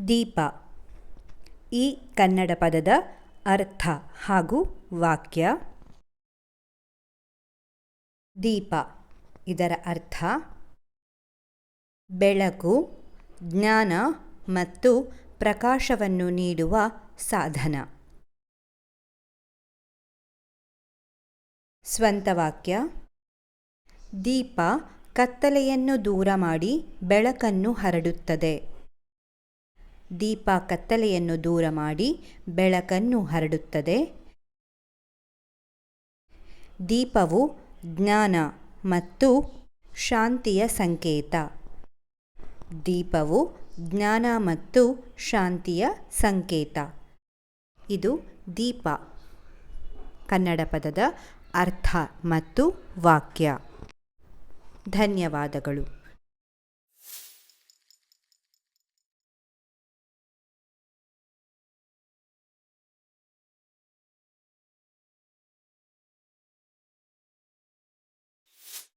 ದೀಪ ಈ ಕನ್ನಡ ಪದದ ಅರ್ಥ ಹಾಗೂ ವಾಕ್ಯ. ದೀಪ ಇದರ ಅರ್ಥ ಬೆಳಕು, ಜ್ಞಾನ ಮತ್ತು ಪ್ರಕಾಶವನ್ನು ನೀಡುವ ಸಾಧನ. ಸ್ವಂತ ವಾಕ್ಯ. ದೀಪ ಕತ್ತಲೆಯನ್ನು ದೂರ ಮಾಡಿ ಬೆಳಕನ್ನು ಹರಡುತ್ತದೆ. ದೀಪ ಕತ್ತಲೆಯನ್ನು ದೂರ ಮಾಡಿ ಬೆಳಕನ್ನು ಹರಡುತ್ತದೆ. ದೀಪವು ಜ್ಞಾನ ಮತ್ತು ಶಾಂತಿಯ ಸಂಕೇತ. ದೀಪವು ಜ್ಞಾನ ಮತ್ತು ಶಾಂತಿಯ ಸಂಕೇತ. ಇದು ದೀಪ ಕನ್ನಡ ಪದದ ಅರ್ಥ ಮತ್ತು ವಾಕ್ಯ. ಧನ್ಯವಾದಗಳು.